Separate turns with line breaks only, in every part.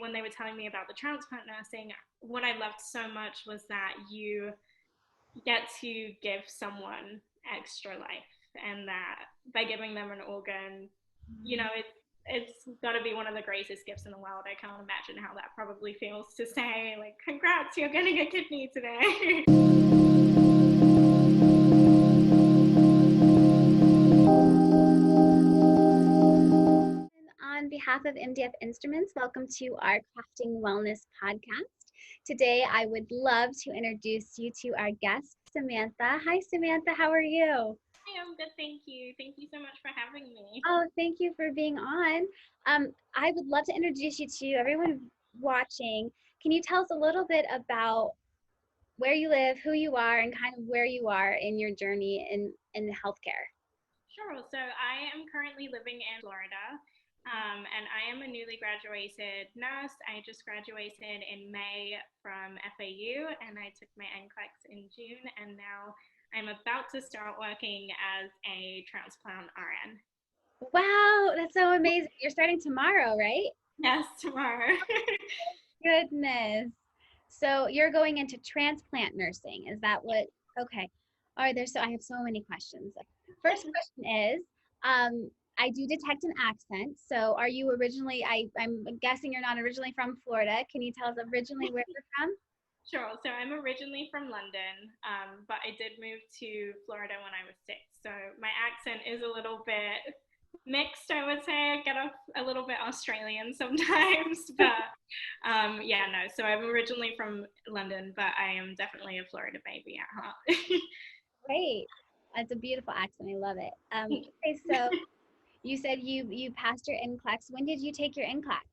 when they were telling me about the transplant nursing, what I loved so much was that you get to give someone extra life, and that by giving them an organ, it's got to be one of the greatest gifts in the world. I can't imagine how that probably feels to say, like, congrats, you're getting a kidney today.
On behalf of MDF Instruments, welcome to our Crafting Wellness podcast. Today, I would love to introduce you to our guest, Samantha. Hi, Samantha. How are you?
Hi, I'm good, thank you. Thank you so much for having me.
Oh, thank you for being on. I would love to introduce you to everyone watching. Can you tell us a little bit about where you live, who you are, and kind of where you are in your journey in healthcare?
Sure. So I am currently living in Florida, and I am a newly graduated nurse. I just graduated in May from FAU, and I took my NCLEX in June, and now I'm about to start working as a transplant RN.
Wow, that's so amazing. You're starting tomorrow, right?
Yes, tomorrow.
Goodness. So you're going into transplant nursing. Is that what? Okay. All right. I have so many questions. First question is, I do detect an accent. So are you originally, I'm guessing you're not originally from Florida. Can you tell us originally where you're from?
Sure. So I'm originally from London, but I did move to Florida when I was 6. So my accent is a little bit mixed, I would say. I get off a little bit Australian sometimes, but yeah, no. So I'm originally from London, but I am definitely a Florida baby at heart.
Great. That's a beautiful accent. I love it. Okay, so you said you passed your NCLEX. When did you take your NCLEX?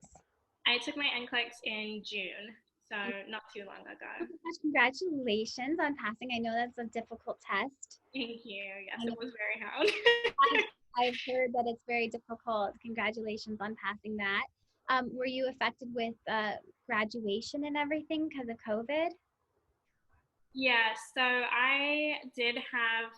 I took my NCLEX in June, so not too long ago.
Congratulations on passing. I know that's a difficult test.
Thank you. Yes, it was very hard.
I've heard that it's very difficult. Congratulations on passing that. Were you affected with graduation and everything because of COVID?
Yeah, so I did have,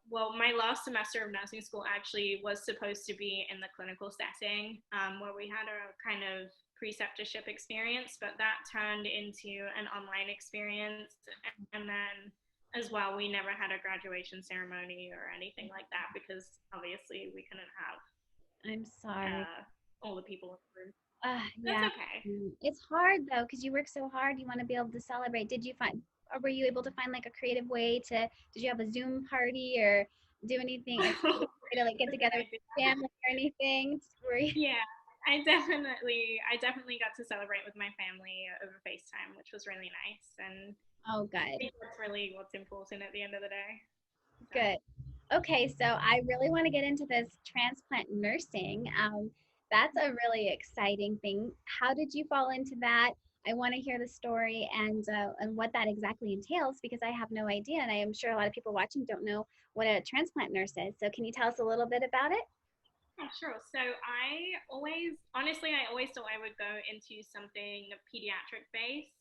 well, my last semester of nursing school actually was supposed to be in the clinical setting, where we had a kind of preceptorship experience, but that turned into an online experience. And then as well, we never had a graduation ceremony or anything like that because obviously we couldn't have
I'm sorry.
all the people in the room.
Yeah,
That's okay.
it's hard though because you work so hard. You want to be able to celebrate. Did you find, or were you able to find like a creative way to? Did you have a Zoom party or do anything? A creative way to like get together with your family or anything? Were you?
Yeah, I definitely got to celebrate with my family over FaceTime, which was really nice. And
Oh,
I
good,
think that's really what's important at the end of the day. So,
good. Okay, so I really want to get into this transplant nursing. That's a really exciting thing. How did you fall into that? I want to hear the story and what that exactly entails because I have no idea, and I am sure a lot of people watching don't know what a transplant nurse is. So can you tell us a little bit about it?
yeah, sure. So honestly, I always thought I would go into something pediatric based.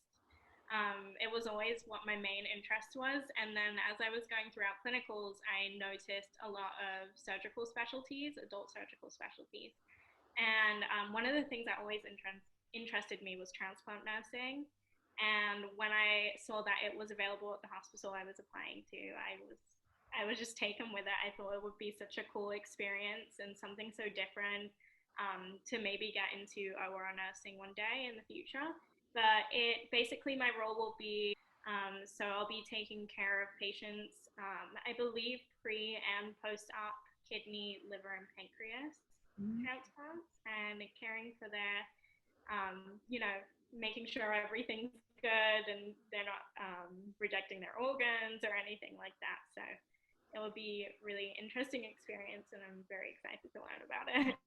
It was always what my main interest was. And then as I was going throughout clinicals, I noticed a lot of surgical specialties, adult surgical specialties. And one of the things that always interested me was transplant nursing. And when I saw that it was available at the hospital I was applying to, I was just taken with it. I thought it would be such a cool experience and something so different, to maybe get into OR nursing one day in the future. But it basically, my role will be, so I'll be taking care of patients, I believe pre and post op kidney, liver, and pancreas transplants, and caring for their, making sure everything's good and they're not rejecting their organs or anything like that. So it will be a really interesting experience, and I'm very excited to learn about it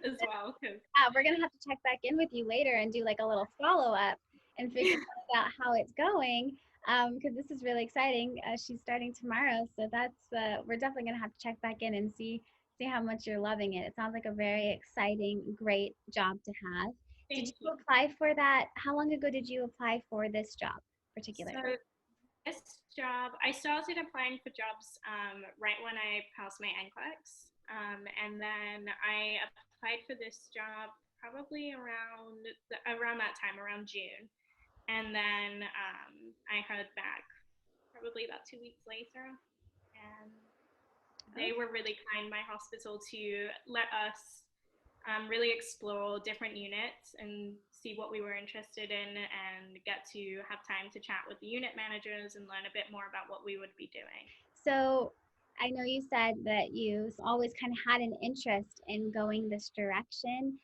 as well. Cause
We're gonna have to check back in with you later and do like a little follow up and figure out how it's going. Because this is really exciting. She's starting tomorrow, so that's we're definitely gonna have to check back in and see how much you're loving it. It sounds like a very exciting, great job to have. Did
thank
you
you.
apply for that? How long ago did you apply for this job particularly?
So this job, I started applying for jobs right when I passed my NCLEX, and then I applied for this job probably around that time, around June. And then I heard back probably about 2 weeks later, and they were really kind, my hospital, to let us really explore different units and see what we were interested in, and get to have time to chat with the unit managers and learn a bit more about what we would be doing.
So I know you said that you always kind of had an interest in going this direction.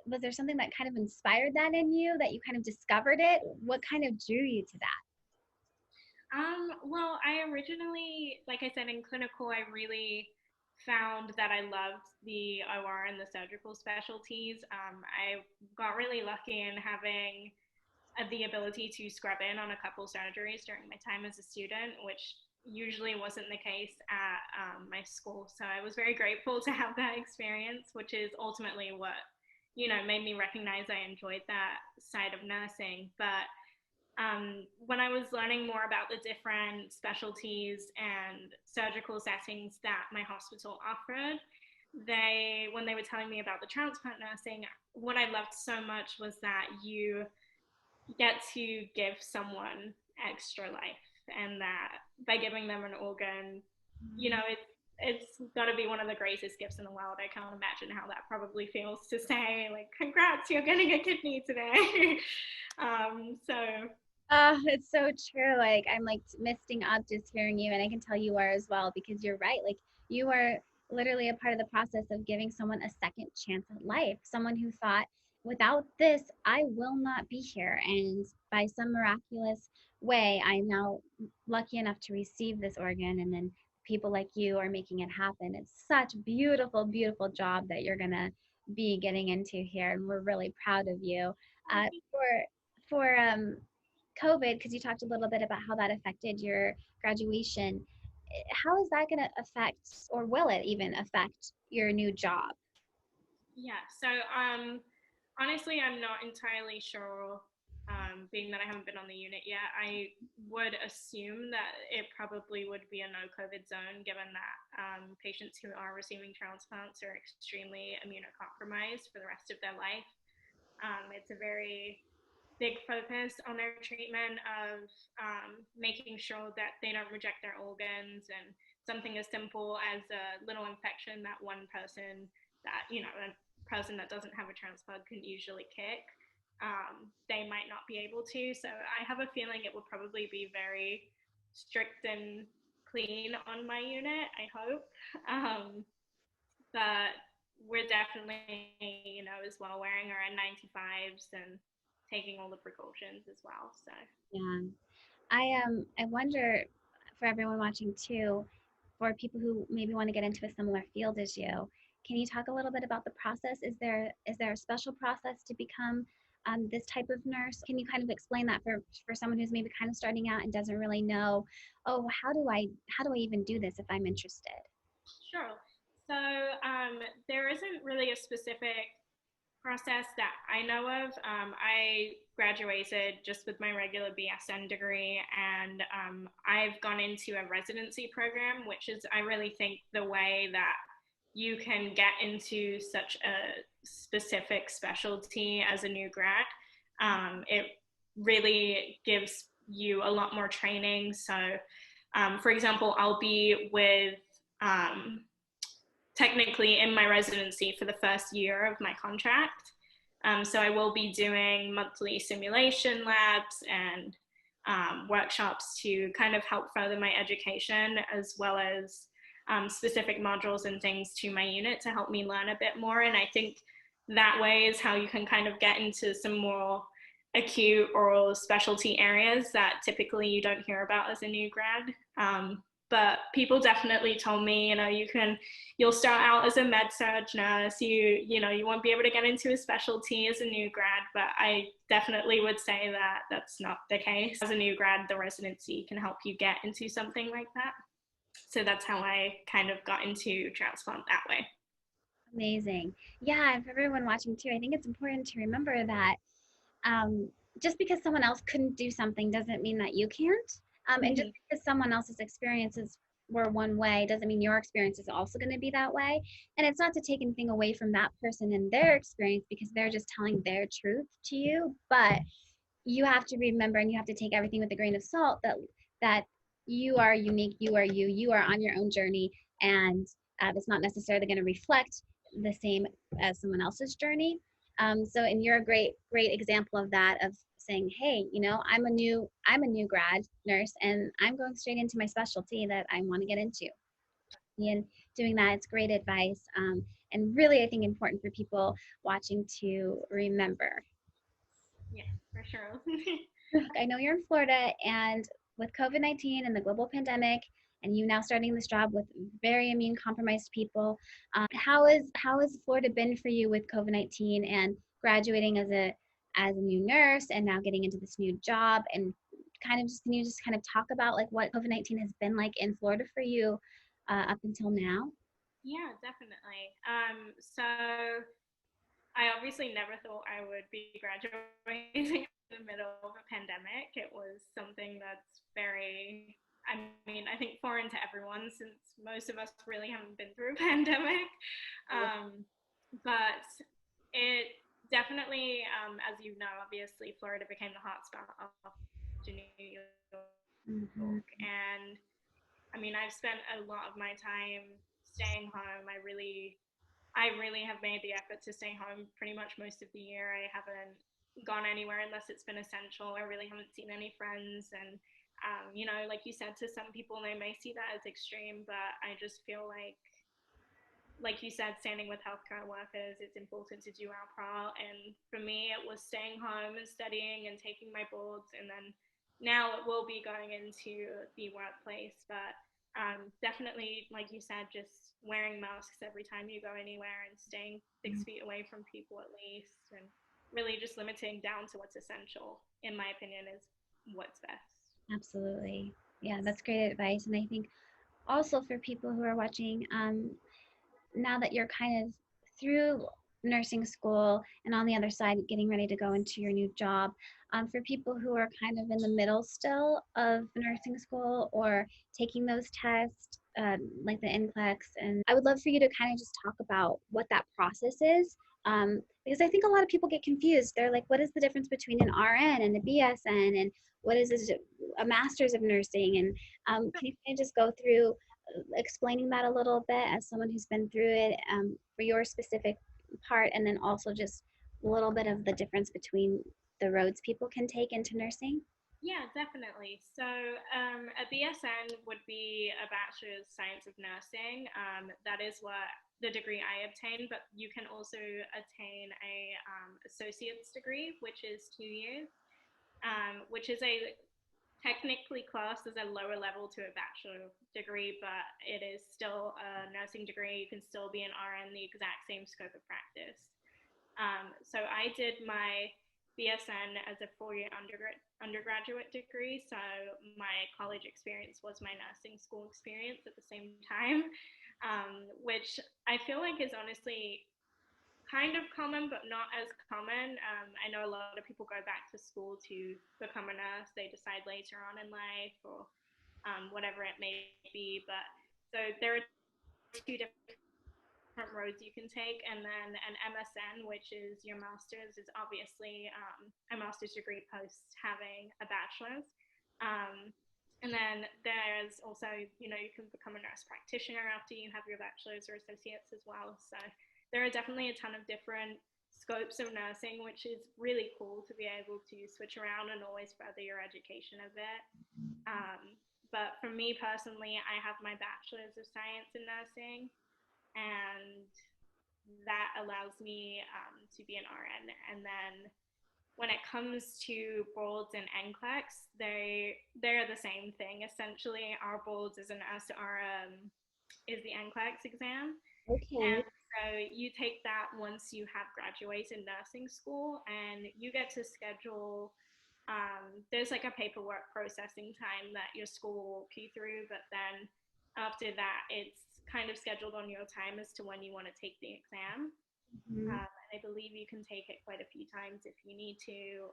Was there something that kind of inspired that in you, that you kind of discovered it? What kind of drew you to that?
Well, I originally, like I said, in clinical, I really found that I loved the OR and the surgical specialties. I got really lucky in having the ability to scrub in on a couple surgeries during my time as a student, which usually wasn't the case at my school. So I was very grateful to have that experience, which is ultimately what, made me recognize I enjoyed that side of nursing. But when I was learning more about the different specialties and surgical settings that my hospital offered, when they were telling me about the transplant nursing, what I loved so much was that you get to give someone extra life, and that by giving them an organ, it's got to be one of the greatest gifts in the world. I can't imagine how that probably feels to say, like, congrats, you're getting a kidney today. So
It's so true. Like I'm like misting up just hearing you, and I can tell you are as well, because you're right. Like you are literally a part of the process of giving someone a second chance at life. Someone who thought, without this, I will not be here. And by some miraculous way, I'm now lucky enough to receive this organ, and then people like you are making it happen. It's such a beautiful, beautiful job that you're gonna be getting into here, and we're really proud of you. Uh, for COVID, because you talked a little bit about how that affected your graduation, how is that going to affect, or will it even affect your new job?
yeah, so honestly, I'm not entirely sure. Being that I haven't been on the unit yet, I would assume that it probably would be a no COVID zone, given that patients who are receiving transplants are extremely immunocompromised for the rest of their life. It's a very big focus on their treatment of making sure that they don't reject their organs, and something as simple as a little infection that one person, that, a person that doesn't have a transplant can usually kick, they might not be able to. So I have a feeling it will probably be very strict and clean on my unit, I hope. But we're definitely, as well, wearing our N95s and taking all the precautions as well. So
Yeah, I wonder, for everyone watching too, for people who maybe want to get into a similar field as you, can you talk a little bit about the process? Is there a special process to become this type of nurse? Can you kind of explain that for someone who's maybe kind of starting out and doesn't really know, oh, how do I even do this if I'm interested?
sure. So there isn't really a specific process that I know of. I graduated just with my regular BSN degree, and I've gone into a residency program, which is, I really think, the way that you can get into such a specific specialty as a new grad. It really gives you a lot more training. So, for example, I'll be with technically in my residency for the first year of my contract. So I will be doing monthly simulation labs and workshops to kind of help further my education, as well as specific modules and things to my unit to help me learn a bit more. And I think that way is how you can kind of get into some more acute or specialty areas that typically you don't hear about as a new grad. But people definitely told me, you'll start out as a med-surg nurse, you won't be able to get into a specialty as a new grad. But I definitely would say that that's not the case. As a new grad, the residency can help you get into something like that. So that's how I kind of got into transplant that way.
Amazing. Yeah, and for everyone watching too, I think it's important to remember that um, just because someone else couldn't do something doesn't mean that you can't. And just
Mm-hmm.
because someone else's experience is were one way doesn't mean your experience is also going to be that way. And it's not to take anything away from that person and their experience because they're just telling their truth to you. But you have to remember and you have to take everything with a grain of salt that you are unique, you are you, you are on your own journey, and it's not necessarily going to reflect the same as someone else's journey. And you're a great example of that, of saying, hey, I'm a new grad nurse and I'm going straight into my specialty that I want to get into. And doing that, it's great advice, and really I think important for people watching to remember.
Yeah, for sure.
I know you're in Florida, and with COVID-19 and the global pandemic, and you now starting this job with very immune compromised people, how has Florida been for you with COVID-19 and graduating as a new nurse and now getting into this new job? And can you just kind of talk about like what COVID-19 has been like in Florida for you up until now?
Yeah, definitely. So I obviously never thought I would be graduating in the middle of a pandemic. It was something that's very, I mean, I think foreign to everyone since most of us really haven't been through a pandemic. Um, but it definitely, as you know, obviously, Florida became the hotspot after New
Mm-hmm.
York. And I mean, I've spent a lot of my time staying home. I really have made the effort to stay home pretty much most of the year. I haven't gone anywhere unless it's been essential. I really haven't seen any friends. And, like you said, to some people, they may see that as extreme, but I just feel like you said, standing with healthcare workers, it's important to do our part. And for me, it was staying home and studying and taking my boards. And then now it will be going into the workplace. But definitely, like you said, just wearing masks every time you go anywhere and staying 6 feet away from people at least. And really just limiting down to what's essential, in my opinion, is what's best.
Absolutely. Yeah, that's great advice. And I think also for people who are watching, now that you're kind of through nursing school and on the other side getting ready to go into your new job, for people who are kind of in the middle still of nursing school or taking those tests, like the NCLEX, and I would love for you to kind of just talk about what that process is. Because I think a lot of people get confused. They're like, what is the difference between an RN and a BSN, and what is this, a master's of nursing? And can you kind of just go through explaining that a little bit as someone who's been through it, for your specific part, and then also just a little bit of the difference between the roads people can take into nursing?
Yeah, definitely. So, a BSN would be a Bachelor's Science of Nursing. That is what the degree I obtained, but you can also attain a associate's degree, which is 2 years, which is a technically classed as a lower level to a bachelor degree, but it is still a nursing degree. You can still be an RN, the exact same scope of practice. So I did my BSN as a 4 year undergraduate degree. So my college experience was my nursing school experience at the same time, which I feel like is honestly kind of common, but not as common. I know a lot of people go back to school to become a nurse. They decide later on in life or whatever it may be. But so there are two different roads you can take, and then an MSN, which is your master's, is obviously a master's degree post having a bachelor's. Um, and then there's also, you can become a nurse practitioner after you have your bachelor's or associates as well. So there are definitely a ton of different scopes of nursing, which is really cool to be able to switch around and always further your education a bit. But for me personally, I have my bachelor's of science in nursing, and that allows me to be an RN. And then when it comes to boards and NCLEX, they're the same thing. Essentially, our boards is is the NCLEX exam, and
Okay.
so you take that once you have graduated nursing school, and you get to schedule. There's like a paperwork processing time that your school will walk you through, but then after that, it's kind of scheduled on your time as to when you want to take the exam.
Mhm.
And I believe you can take it quite a few times if you need to.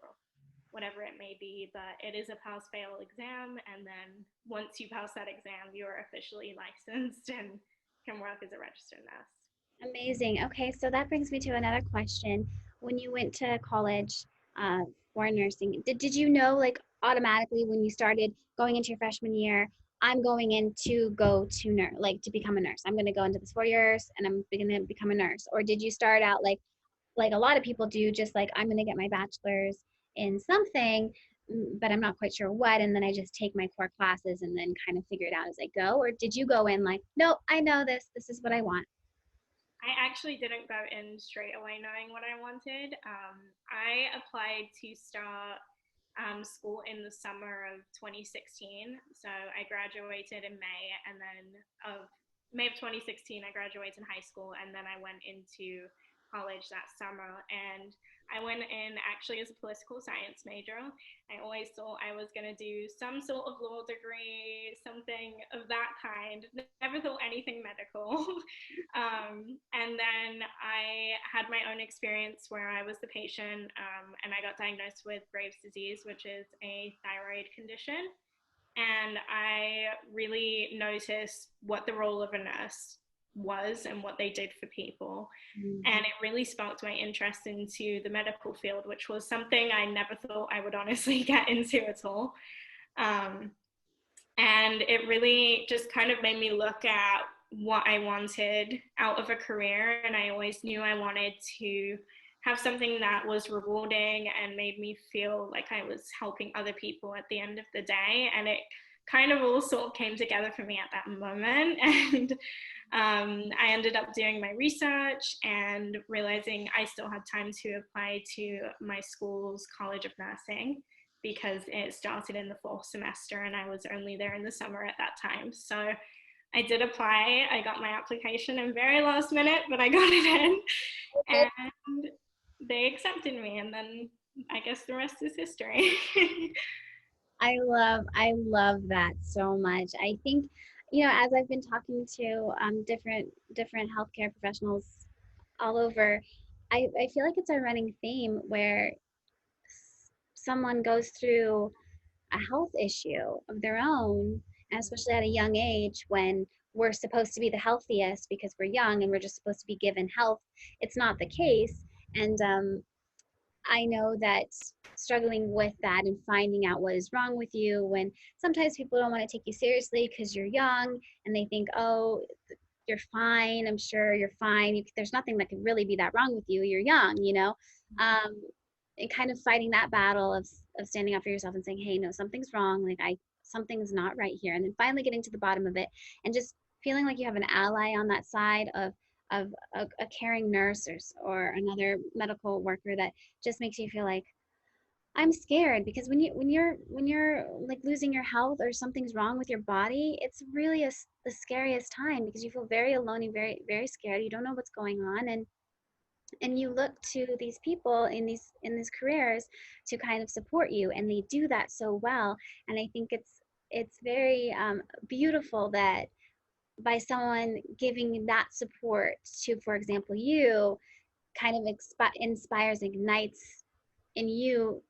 whatever it may be, but it is a pass-fail exam, and then once you pass that exam, you're officially licensed and can work as a registered nurse.
Amazing. Okay, so that brings me to another question. When you went to college uh, for nursing, did you know like automatically when you started going into your freshman year, I'm going in to go to nurse, like to become a nurse. I'm going to go into this 4 years and I'm going to become a nurse. Or did you start out like a lot of people do, just like I'm going to get my bachelor's in something, but I'm not quite sure what, and then I just take my core classes and then kind of figure it out as I go? Or did you go in like, no, I know this. This is what I want.
I actually didn't go in straight away knowing what I wanted. I applied to start school in the summer of 2016. So I graduated in May, and then of May of 2016, I graduated high school, and then I went into college that summer. And I went in actually as a political science major. I always thought I was going to do some sort of law degree, something of that kind. Never thought anything medical. And then I had my own experience where I was the patient, and I got diagnosed with Graves' disease, which is a thyroid condition. And I really noticed what the role of a nurse was and what they did for people.
Mm.
And it really sparked my interest into the medical field, which was something I never thought I would honestly get into at all. Um, and it really just kind of made me look at what I wanted out of a career. And I always knew I wanted to have something that was rewarding and made me feel like I was helping other people at the end of the day. And it kind of all sort of came together for me at that moment. And I ended up doing my research and realizing I still had time to apply to my school's College of Nursing because it started in the fall semester and I was only there in the summer at that time. So I did apply. I got my application in very last minute, but I got it in and they accepted me. And then I guess the rest is history.
I love that so much. I think, you know, as I've been talking to different healthcare professionals all over, I feel like it's a running theme where someone goes through a health issue of their own, and especially at a young age when we're supposed to be the healthiest because we're young and we're just supposed to be given health. It's not the case. And I know that struggling with that and finding out what is wrong with you when sometimes people don't want to take you seriously because you're young and they think, oh, you're fine. I'm sure you're fine. There's nothing that could really be that wrong with you. You're young, you know? Um, and kind of fighting that battle of standing up for yourself and saying, hey, no, something's wrong. Like something's not right here. And then finally getting to the bottom of it and just feeling like you have an ally on that side of a caring nurse or another medical worker that just makes you feel like I'm scared. Because when you're like losing your health or something's wrong with your body, it's really the scariest time because you feel very alone and very very scared. You don't know what's going on, and you look to these people in these careers to kind of support you, and they do that so well. And I think it's very beautiful that by someone giving that support to, for example, you, kind of inspires, ignites in you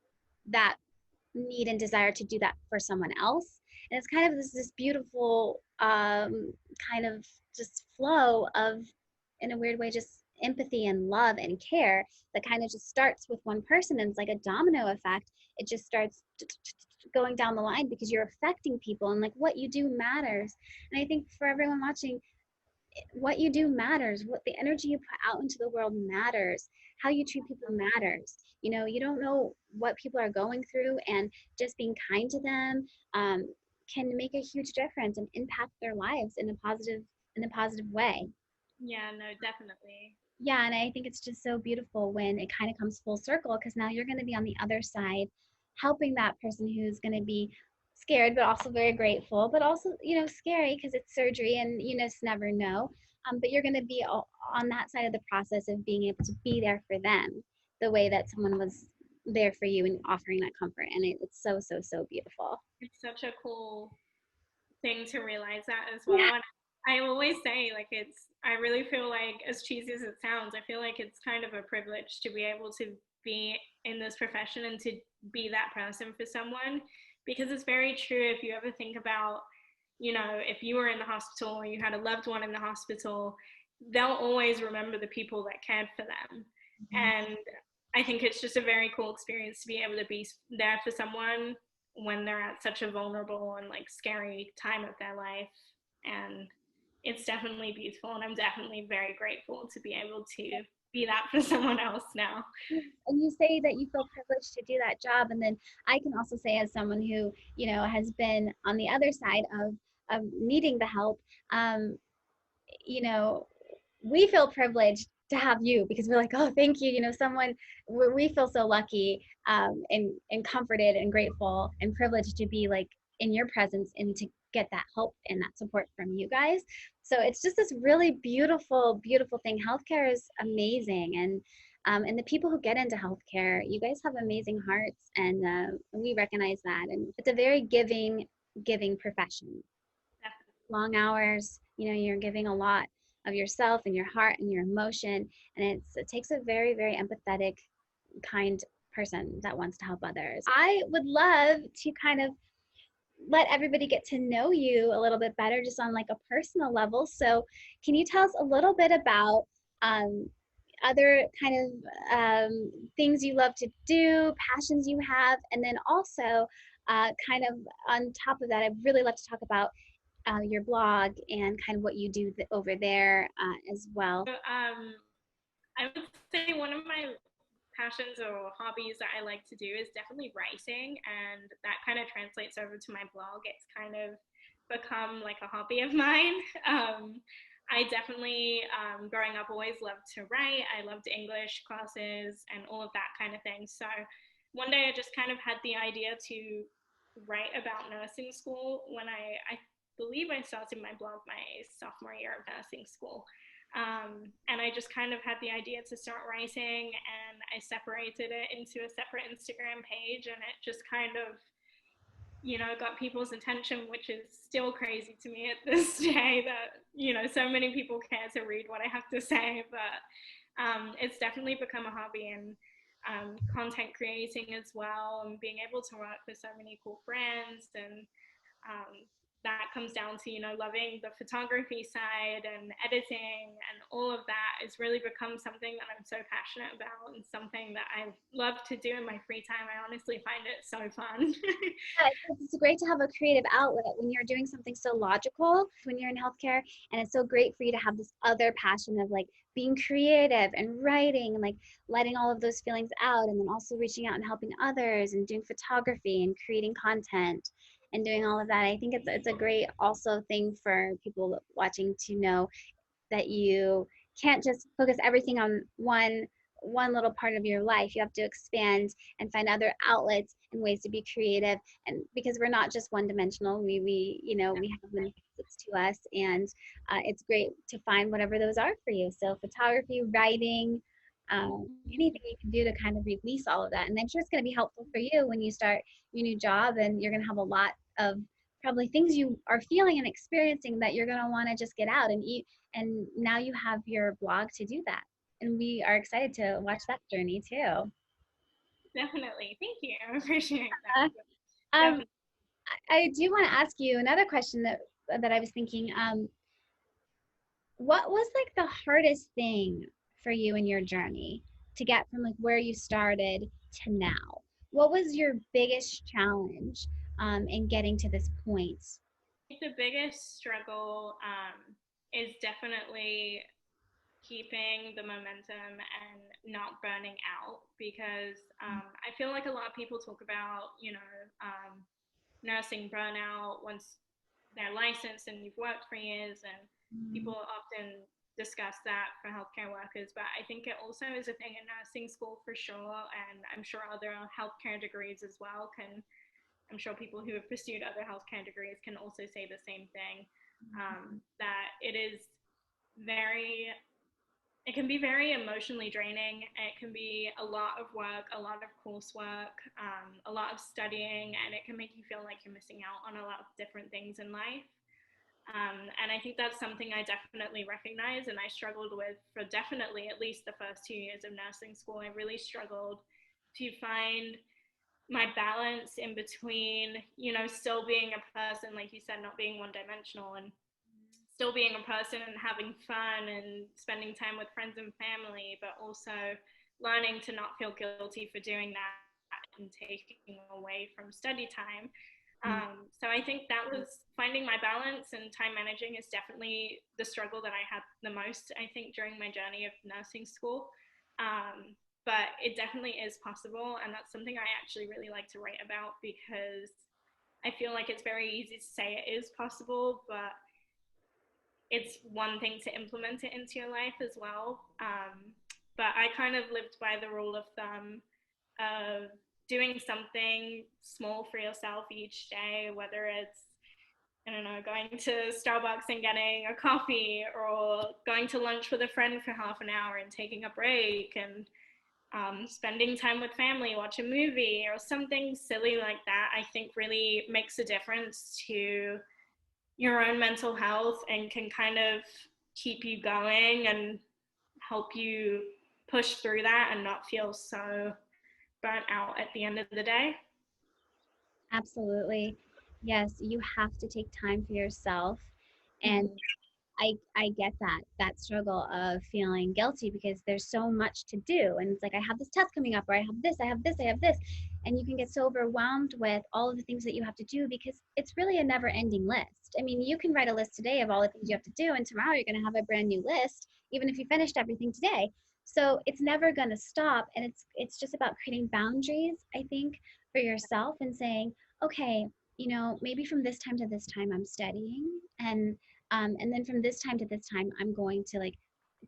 that need and desire to do that for someone else. And it's kind of this beautiful kind of just flow of, in a weird way, just empathy and love and care that kind of just starts with one person, and it's like a domino effect. It just starts going down the line because you're affecting people, and like what you do matters. And I think for everyone watching, what you do matters. What the energy you put out into the world matters. How you treat people matters. You know, you don't know what people are going through, and just being kind to them can make a huge difference and impact their lives in a positive way.
Yeah, no, definitely.
Yeah, and I think it's just so beautiful when it kind of comes full circle, because now you're going to be on the other side helping that person who's going to be scared but also very grateful, but also, you know, scary because it's surgery and you just never know. But you're going to be on that side of the process of being able to be there for them the way that someone was there for you and offering that comfort. And it's so, so, so beautiful.
It's such a cool thing to realize that as
Yeah.
well. And I always say, like, I really feel like, as cheesy as it sounds, I feel like it's kind of a privilege to be able to be in this profession and to be that person for someone, because it's very true. If you ever think about, if you were in the hospital or you had a loved one in the hospital, they'll always remember the people that cared for them. And I think it's just a very cool experience to be able to be there for someone when they're at such a vulnerable and like scary time of their life. And it's definitely beautiful, and I'm definitely very grateful to be able to be that for someone else now.
And you say that you feel privileged to do that job, and then I can also say, as someone who has been on the other side of needing the help, um, you know, we feel privileged to have you, because we're like, oh, thank you, someone. We feel so lucky, and comforted and grateful and privileged to be like in your presence and to get that help and that support from you guys. So it's just this really beautiful, beautiful thing. Healthcare is amazing, and the people who get into healthcare, you guys have amazing hearts, and we recognize that. And it's a very giving profession. Long hours, you're giving a lot of yourself and your heart and your emotion, and it takes a very, very empathetic, kind person that wants to help others. I would love to kind of let everybody get to know you a little bit better, just on like a personal level. So can you tell us a little bit about other kind of things you love to do, passions you have, and then also kind of on top of that, I'd really love to talk about your blog and kind of what you do over there as well.
So, I would say one of my passions or hobbies that I like to do is definitely writing, and that kind of translates over to my blog. It's kind of become like a hobby of mine. I definitely, growing up, always loved to write. I loved English classes and all of that kind of thing. So one day I just kind of had the idea to write about nursing school when I believe I started my blog my sophomore year of nursing school. And I just kind of had the idea to start writing, and I separated it into a separate Instagram page, and it just kind of, got people's attention, which is still crazy to me at this day that, so many people care to read what I have to say. But it's definitely become a hobby, and content creating as well, and being able to work with so many cool brands. And that comes down to, loving the photography side and editing, and all of that has really become something that I'm so passionate about, and something that I love to do in my free time. I honestly find it so fun.
Yeah, it's great to have a creative outlet when you're doing something so logical when you're in healthcare, and it's so great for you to have this other passion of like being creative and writing and like letting all of those feelings out, and then also reaching out and helping others and doing photography and creating content and doing all of that. I think it's a great also thing for people watching to know that you can't just focus everything on one little part of your life. You have to expand and find other outlets and ways to be creative, and because we're not just one dimensional, we have many facets to us, and it's great to find whatever those are for you. So photography, writing, anything you can do to kind of release all of that. And I'm sure it's going to be helpful for you when you start your new job, and you're going to have a lot of probably things you are feeling and experiencing that you're going to want to just get out and eat. And now you have your blog to do that. And we are excited to watch that journey too.
Definitely. Thank you. I appreciate
Uh,
that.
um,
Definitely.
I do want to ask you another question that I was thinking. What was like the hardest thing for you in your journey to get from like where you started to now? What was your biggest challenge in getting to this point?
The biggest struggle is definitely keeping the momentum and not burning out, because I feel like a lot of people talk about, nursing burnout once they're licensed and you've worked for years, and people often discuss that for healthcare workers. But I think it also is a thing in nursing school for sure, and I'm sure other healthcare degrees as well can. I'm sure people who have pursued other healthcare degrees can also say the same thing. That very it can be very emotionally draining. It can be a lot of work, a lot of coursework, a lot of studying, and it can make you feel like you're missing out on a lot of different things in life. And I think that's something I definitely recognize, and I struggled with for definitely at least the first 2 years of nursing school. I really struggled to find my balance in between, still being a person, like you said, not being one dimensional, and still being a person and having fun and spending time with friends and family, but also learning to not feel guilty for doing that and taking away from study time. So I think that was finding my balance, and time managing is definitely the struggle that I had the most, I think, during my journey of nursing school. But it definitely is possible, and that's something I actually really like to write about, because I feel like it's very easy to say it is possible, but it's one thing to implement it into your life as well. But I kind of lived by the rule of thumb of doing something small for yourself each day, whether it's, I don't know, going to Starbucks and getting a coffee, or going to lunch with a friend for half an hour and taking a break, and spending time with family, watch a movie, or something silly like that, I think really makes a difference to your own mental health and can kind of keep you going and help you push through that and not feel so burnt out at the end of the day.
Absolutely. Yes, you have to take time for yourself. And I get that struggle of feeling guilty because there's so much to do, and it's like I have this test coming up, or I have this, I have this, I have this, and you can get so overwhelmed with all of the things that you have to do because it's really a never-ending list. I mean, you can write a list today of all the things you have to do, and tomorrow you're going to have a brand new list, even if you finished everything today. So it's never going to stop, and it's just about creating boundaries, I think, for yourself and saying, okay, maybe from this time to this time I'm studying, and then from this time to this time I'm going to like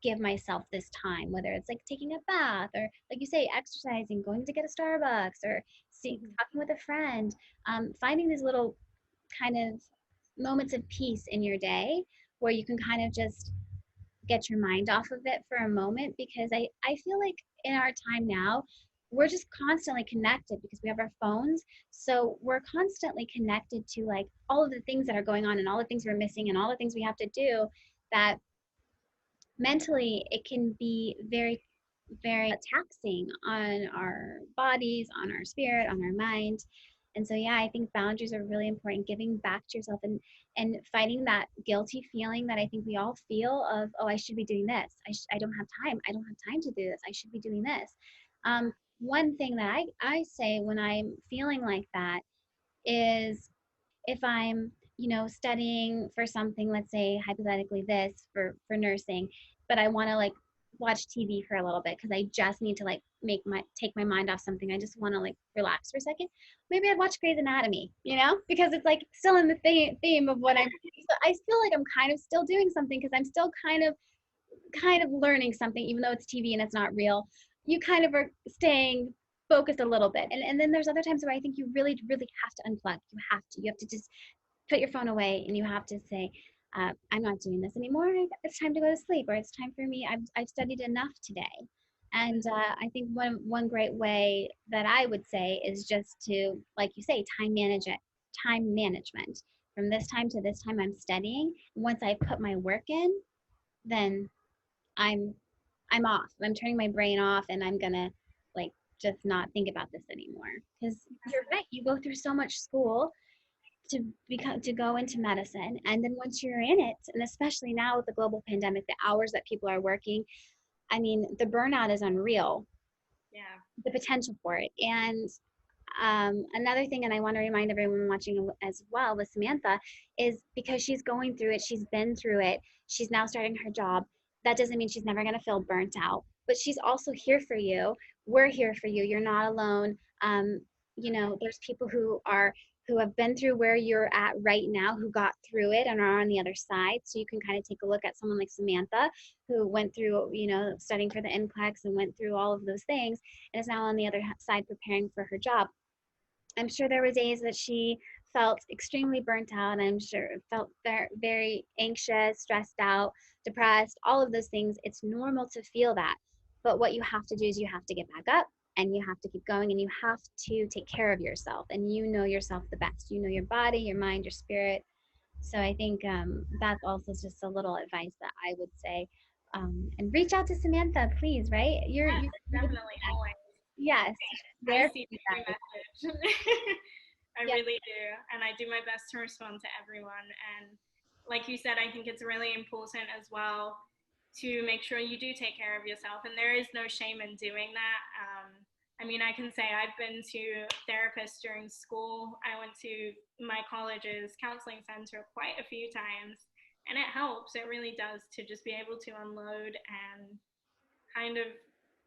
give myself this time, whether it's like taking a bath or like you say exercising, going to get a Starbucks, or talking with a friend, finding these little kind of moments of peace in your day where you can kind of just get your mind off of it for a moment, because I feel like in our time now we're just constantly connected because we have our phones, so we're constantly connected to like all of the things that are going on and all the things we're missing and all the things we have to do, that mentally it can be very, very taxing on our bodies, on our spirit, on our mind. And so yeah, I think boundaries are really important, giving back to yourself, and fighting that guilty feeling that I think we all feel of, oh, I should be doing this, I don't have time, I don't have time to do this, I should be doing this. One thing that I say when I'm feeling like that is, if I'm, studying for something, let's say hypothetically this for nursing, but I want to like watch TV for a little bit because I just need to like take my mind off something. I just want to like relax for a second. Maybe I'd watch Grey's Anatomy, because it's like still in the theme of what I'm. So I feel like I'm kind of still doing something because I'm still kind of learning something, even though it's TV and it's not real. You kind of are staying focused a little bit. And then there's other times where I think you really, really have to unplug. You have to just put your phone away, and you have to say, I'm not doing this anymore. It's time to go to sleep, or it's time for me. I've studied enough today. And I think one great way that I would say is just to, like you say, time management. From this time to this time, I'm studying. Once I put my work in, then I'm I'm off. I'm turning my brain off, and I'm gonna like just not think about this anymore. Because you're right, you go through so much school to go into medicine, and then once you're in it, and especially now with the global pandemic, the hours that people are working, I mean, the burnout is unreal.
Yeah.
The potential for it. And another thing, and I want to remind everyone watching as well with Samantha, is because she's going through it, she's been through it, she's now starting her job. That doesn't mean she's never going to feel burnt out, but she's also here for you. We're here for you. You're not alone. There's people who have been through where you're at right now, who got through it and are on the other side. So you can kind of take a look at someone like Samantha, who went through, studying for the NCLEX and went through all of those things, and is now on the other side preparing for her job. I'm sure there were days that she felt extremely burnt out. I'm sure felt very anxious, stressed out, depressed, all of those things. It's normal to feel that. But what you have to do is you have to get back up, and you have to keep going, and you have to take care of yourself. And you know yourself the best. You know your body, your mind, your spirit. So I think that's also just a little advice that I would say. And reach out to Samantha, please, right?
Yes, definitely, always.
Yes,
I
there for
see
you
every
guys.
message. I
Yes,
really do. And I do my best to respond to everyone. And like you said, I think it's really important as well to make sure you do take care of yourself. And there is no shame in doing that. I mean, I can say I've been to therapists during school. I went to my college's counseling center quite a few times. And it helps. It really does to just be able to unload and kind of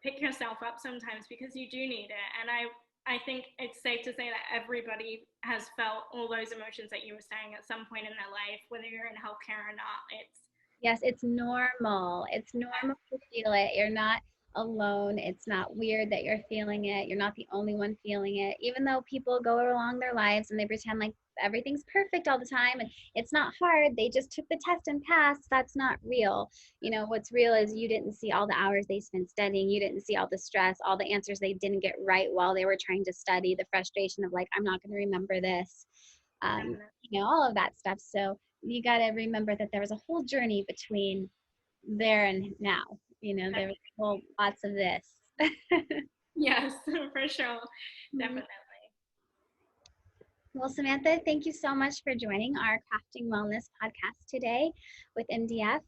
pick yourself up sometimes because you do need it. And I think it's safe to say that everybody has felt all those emotions that you were saying at some point in their life, whether you're in healthcare or not. It's
yes, it's normal. It's normal to feel it. You're not alone. It's not weird that you're feeling it. You're not the only one feeling it. Even though people go along their lives and they pretend like everything's perfect all the time and it's not hard, they just took the test and passed. That's not real. You know, what's real is you didn't see all the hours they spent studying. You didn't see all the stress, all the answers they didn't get right while they were trying to study, the frustration of like, I'm not going to remember this. Um,
definitely.
all of that stuff. So you got to remember that there was a whole journey between there and now. There was whole lots of this.
Yes, for sure. Definitely.
Well, Samantha, thank you so much for joining our Crafting Wellness podcast today with MDF.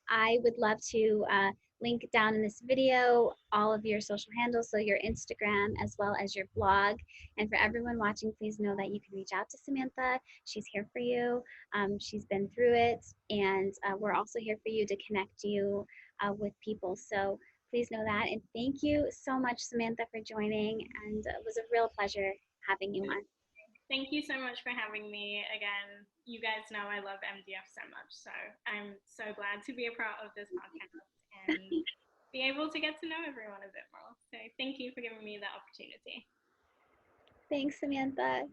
I would love to link down in this video all of your social handles, so your Instagram as well as your blog. And for everyone watching, please know that you can reach out to Samantha. She's here for you. She's been through it, and we're also here for you to connect you with people. So please know that. And thank you so much, Samantha, for joining. And it was a real pleasure having you on.
Thank you so much for having me again. You guys know I love MDF so much, so I'm so glad to be a part of this podcast and be able to get to know everyone a bit more. So thank you for giving me the opportunity.
Thanks, Samantha.